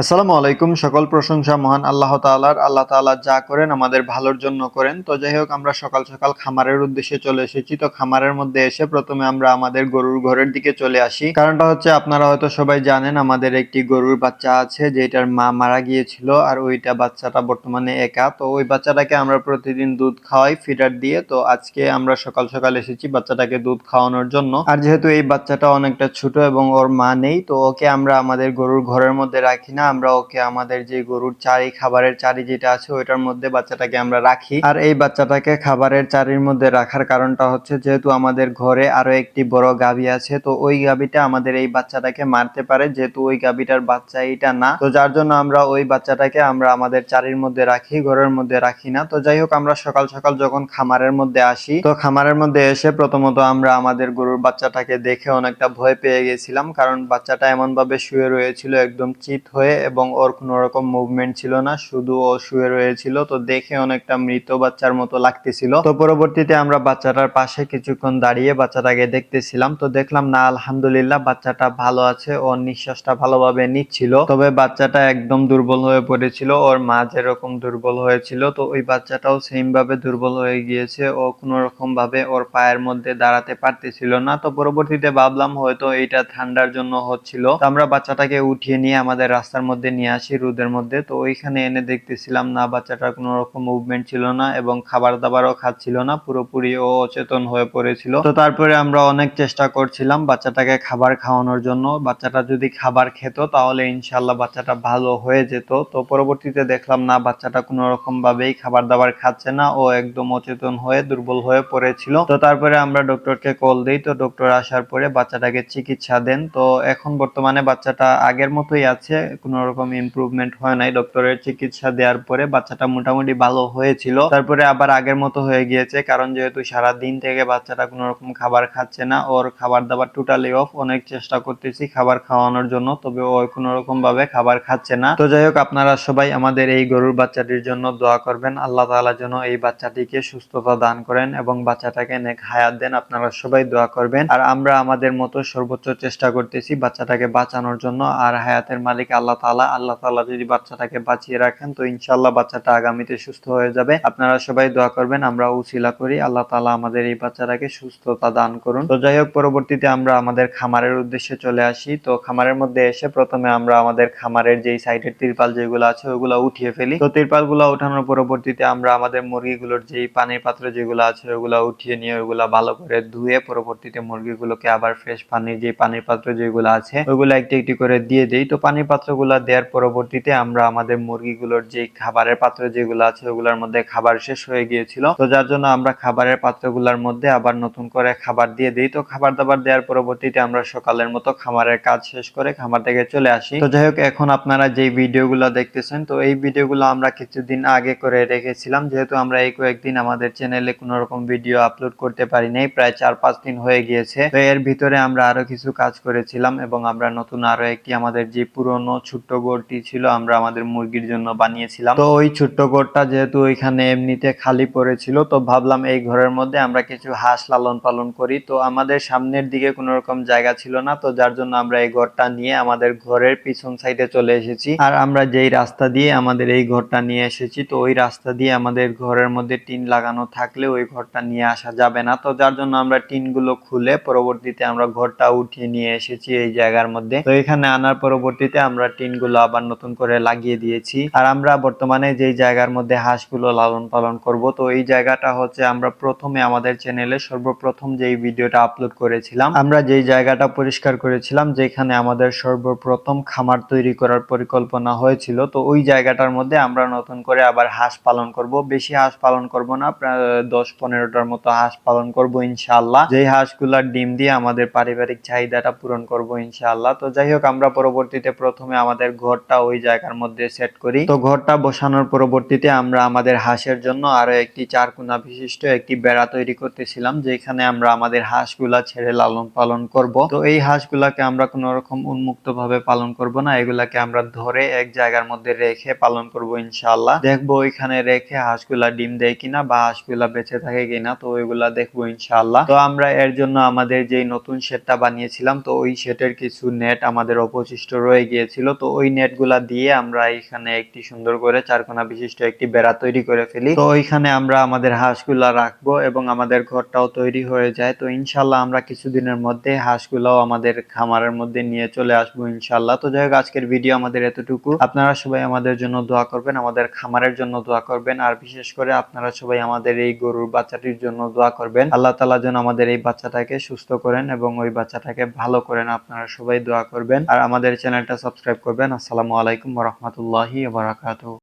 আসসালামু আলাইকুম। সকল প্রশংসা মহান আল্লাহ তাআলার। আল্লাহ তাআলা যা করেন আমাদের ভালোর জন্য করেন। তো যাই হোক, আমরা সকাল সকাল খামারের উদ্দেশ্যে চলে এসেছি। তো খামারের মধ্যে এসে প্রথমে আমরা আমাদের গরুর ঘরের দিকে চলে আসি। কারণটা হচ্ছে, আপনারা হয়তো সবাই জানেন আমাদের একটি গরুর বাচ্চা আছে যেটার মা মারা গিয়েছিল, আর ওইটা বাচ্চাটা বর্তমানে একা। তো ওই বাচ্চাটাকে আমরা প্রতিদিন দুধ খাওয়াই ফিডার দিয়ে। তো আজকে আমরা সকাল সকাল এসেছি বাচ্চাটাকে দুধ খাওয়ানোর জন্য। আর যেহেতু এই বাচ্চাটা অনেকটা ছোট এবং ওর মা নেই, তো ওকে আমরা আমাদের গরুর ঘরের মধ্যে রাখি না, আমরা ওকে আমাদের যে গরুর চারি, খাবারের চারি যেটা আছে ওইটার মধ্যে বাচ্চাটাকে আমরা রাখি। আর এই বাচ্চাটাকে খাবারের চারির মধ্যে রাখার কারণটা হচ্ছে, যেহেতু আমাদের ঘরে আরো একটি বড় গাভী আছে, তো ওই গাভীটা আমাদের এই বাচ্চাটাকে মারতে পারে, যেহেতু ওই গাভীটার বাচ্চা এইটা না। তো যার জন্য আমরা ওই বাচ্চাটাকে আমরা আমাদের চারির মধ্যে রাখি, ঘরের মধ্যে রাখি না। তো যাই হোক, আমরা সকাল সকাল যখন খামারের মধ্যে আসি, তো খামারের মধ্যে এসে প্রথমত আমরা আমাদের গরুর বাচ্চাটাকে দেখে অনেকটা ভয় পেয়ে গেছিলাম, কারণ বাচ্চাটা এমন ভাবে শুয়ে রয়েছিল একদম চিত হয়ে, এবং ওর কোনো রকম মুভমেন্ট ছিল না, শুধু ও শুয়ে রয়েছিল। তো দেখে অনেকটা মৃত বাচ্চার মতো লাগতেছিল। তো পরবর্তীতে আমরা বাচ্চাটার পাশে কিছুক্ষণ দাঁড়িয়ে বাচ্চাটাকে দেখতেছিলাম। তো দেখলাম না, আলহামদুলিল্লাহ বাচ্চাটা ভালো আছে, ওর নিঃশ্বাসটা ভালোভাবে নিচ্ছিল। তবে বাচ্চাটা একদম দুর্বল হয়ে পড়েছিল, ওর মা যেরকম দুর্বল হয়েছিল, তো ওই বাচ্চাটাও সেম ভাবে দুর্বল হয়ে গিয়েছে। ও কোনো রকম ভাবে ওর পায়ের মধ্যে দাঁড়াতে পারতেছিল না। তো পরবর্তীতে ভাবলাম হয়তো এটা ঠান্ডার জন্য হচ্ছিল। তো আমরা বাচ্চাটাকে উঠিয়ে নিয়ে আমাদের রাস্তার মধ্যে নিয়ে আসি, রোদের মধ্যে। তো ওইখানে এনে দেখতেছিলাম না, বাচ্চাটার কোনো রকম মুভমেন্ট ছিল না এবং খাবার দাবারও খাচ্ছিল না, পুরোপুরি ও অচেতন হয়ে পড়েছিল। তো তারপরে আমরা অনেক চেষ্টা করছিলাম বাচ্চাটাকে খাবার খাওয়ানোর জন্য। বাচ্চাটা যদি খাবার খেত তাহলে ইনশাল্লাহ বাচ্চাটা ভালো হয়ে যেত। তো পরবর্তীতে দেখলাম না, বাচ্চাটা কোনো রকম ভাবেই খাবার দাবার খাচ্ছে না, ও একদম অচেতন হয়ে দুর্বল হয়ে পড়েছিল। তো তারপরে আমরা ডক্টরকে কল দিই। তো ডক্টর আসার পরে বাচ্চাটাকে চিকিৎসা দেন। তো এখন বর্তমানে বাচ্চাটা আগের মতোই আছে, কোনো রকম ইমপ্রুভমেন্ট হয় নাই। ডক্টরের চিকিৎসা দেওয়ার পরে বাচ্চাটা মোটামুটি ভালো হয়েছিল, তারপরে আবার আগের মতো হয়ে গিয়েছে। কারণ যেহেতু সারা দিন থেকে বাচ্চাটা কোনো রকম খাবার খাচ্ছে না, ওর খাবার দাবার টোটালি অফ। অনেক চেষ্টা করতেছি খাবার খাওয়ানোর জন্য, তবে ও কোনো রকম ভাবে খাবার খাচ্ছে না। তো যাই হোক, আপনারা সবাই আমাদের এই গরুর বাচ্চাটির জন্য দোয়া করবেন। আল্লাহ তাআলা যেন এই বাচ্চাটিকে সুস্থতা দান করেন এবং বাচ্চাটাকে নেক হায়াত দেন। আপনারা সবাই দোয়া করবেন। আর আমরা আমাদের মতো সর্বোচ্চ চেষ্টা করতেছি বাচ্চাটাকে বাঁচানোর জন্য। আর হায়াতের মালিক আল্লাহ তাআলা। আল্লাহ তাআলা যদি বাচ্চাটাকে বাঁচিয়ে রাখেন, তো ইনশাআল্লাহ বাচ্চাটা আগামীতে সুস্থ হয়ে যাবে। আপনারা সবাই দোয়া করবেন, আমরা উসিলা করি আল্লাহ তাআলা আমাদের এই বাচ্চাটাকে সুস্থতা দান করুন। তো যাই হোক, পরবর্তীতে আমরা আমাদের খামারের উদ্দেশ্যে চলে আসি। তো খামারের মধ্যে এসে প্রথমে আমরা আমাদের খামারের যেই সাইডের তিরপাল যেগুলো আছে ওগুলো উঠিয়ে ফেলি। তো তিরপাল গুলো উঠানোর পরবর্তীতে আমরা আমাদের মুরগিগুলোর যেই পানির পাত্র যেগুলো আছে ওগুলো উঠিয়ে নিয়ে ওগুলা ভালো করে ধুয়ে পরবর্তীতে মুরগিগুলোকে আবার ফ্রেশ পানির যে পানির পাত্র যেগুলো আছে ওগুলো একটি একটি করে দিয়ে দেই। তো পানির পাত্রগুলো দেওয়ার পরবর্তীতে আমরা আমাদের মুরগিগুলোর যে খাবারের পাত্র যেগুলো আছে ওগুলোর মধ্যে খাবার শেষ হয়ে গিয়েছিল, তো যার জন্য আমরা খাবারের পাত্রগুলোর মধ্যে আবার নতুন করে খাবার দিয়ে দিই। তো খাবার দাবার দেওয়ার পরবর্তীতে আমরা সকালের মতো খামারের কাজ শেষ করে খামার থেকে চলে আসি। তো যাই হোক, এখন আপনারা যে ভিডিওগুলো দেখতেছেন, তো এই ভিডিওগুলো আমরা কিছুদিন আগে করে রেখেছিলাম, যেহেতু আমরা এই কয়েকদিন আমাদের চ্যানেলে কোনো রকম ভিডিও আপলোড করতে পারি নাই, প্রায় 4-5 দিন হয়ে গিয়েছে। তো এর ভিতরে আমরা আরো কিছু কাজ করেছিলাম এবং আমরা নতুন আরো একটি আমাদের যে পুরনো ছোট্ট ঘরটি ছিল আমরা আমাদের মুরগির জন্য বানিয়েছিলাম। তো ওই ছোট্ট ঘরটা যেহেতু ওইখানে এমনিতে খালি পড়েছিল, তো ভাবলাম এই ঘরের মধ্যে আমরা কিছু হাঁস লালন পালন করি। তো আমাদের সামনের দিকে কোনো রকম জায়গা ছিল না, তো যার জন্য আমরা এই ঘরটা নিয়ে আমাদের ঘরের পিছন সাইডে চলে এসেছি। আর আমরা যেই রাস্তা দিয়ে আমাদের এই ঘরটা নিয়ে এসেছি, তো ওই রাস্তা দিয়ে আমাদের ঘরের মধ্যে টিন লাগানো থাকলে ওই ঘরটা নিয়ে আসা যাবে না। তো যার জন্য আমরা টিন গুলো খুলে পরবর্তীতে আমরা ঘরটা উঠিয়ে নিয়ে এসেছি এই জায়গার মধ্যে। তো এখানে আনার পরবর্তীতে আমরা টিন গুলো আবার নতুন করে লাগিয়ে দিয়েছি। আর আমরা বর্তমানে যেই জায়গার মধ্যে হাঁসগুলো লালন পালন করব, তো এই জায়গাটা হচ্ছে আমরা প্রথমে আমাদের চ্যানেলে সর্বপ্রথম যেই ভিডিওটা আপলোড করেছিলাম, আমরা যেই জায়গাটা পরিষ্কার করেছিলাম যেখানে আমাদের সর্বপ্রথম খামার তৈরি করার পরিকল্পনা হয়েছিল, তো ওই জায়গাটার মধ্যে আমরা নতুন করে আবার হাঁস পালন করব। বেশি হাঁস পালন করব না, প্রায় 10-15টার মতো হাঁস পালন করব ইনশাআল্লাহ, যেই হাঁসগুলার ডিম দিয়ে আমাদের পারিবারিক চাহিদাটা পূরণ করব ইনশাআল্লাহ। তো যাই হোক, আমরা পরবর্তীতে প্রথমে আমাদের ঘরটা ওই জায়গার মধ্যে সেট করি। তো ঘরটা বসানোর পরবর্তীতে আমরা আমাদের হাঁসের জন্য আরো একটি 4 কোণা বিশিষ্ট একটি বেড়া তৈরি করতেছিলাম, যেখানে আমরা আমাদের হাঁসগুলা ছেড়ে লালন পালন করব। তো এই হাঁসগুলাকে আমরা কোনো রকম উন্মুক্ত ভাবে পালন করব না, এগুলাকে আমরা ধরে এক জায়গার মধ্যে রেখে পালন করব ইনশাআল্লাহ। দেখবো ওইখানে রেখে হাঁসগুলা ডিম দেয় কিনা বা হাঁসগুলা বেঁচে থাকে কিনা, তো ওইগুলা দেখবো ইনশাআল্লাহ। তো আমরা এর জন্য আমাদের যেই নতুন শেডটা বানিয়েছিলাম, তো ওই শেডের কিছু নেট আমাদের অবশিষ্ট রয়ে গিয়েছিল, তো ওই নেটগুলা দিয়ে আমরা এখানে একটি সুন্দর করে চারকোনা বিশিষ্ট একটি বেড়া তৈরি করে ফেলি। তো ওইখানে আমরা আমাদের হাঁসগুলা রাখবো এবং আমাদের ঘরটাও তৈরি হয়ে যায়। তো ইনশাল্লাহ আমরা কিছুদিনের মধ্যে হাঁসগুলাও আমাদের খামারের মধ্যে নিয়ে চলে আসবো ইনশাল্লাহ। তো যাই হোক, আজকের ভিডিও আমাদের এতটুকু। আপনারা সবাই আমাদের জন্য দোয়া করবেন, আমাদের খামারের জন্য দোয়া করবেন, আর বিশেষ করে আপনারা সবাই আমাদের এই গরুর বাচ্চাটির জন্য দোয়া করবেন। আল্লাহ তাআলা যেন আমাদের এই বাচ্চাটাকে সুস্থ করেন এবং ওই বাচ্চাটাকে ভালো করেন। আপনারা সবাই দোয়া করবেন আর আমাদের চ্যানেলটা সাবস্ক্রাইব করবেন। আসসালামু আলাইকুম ওয়া রাহমাতুল্লাহি ওয়া বারাকাতুহু।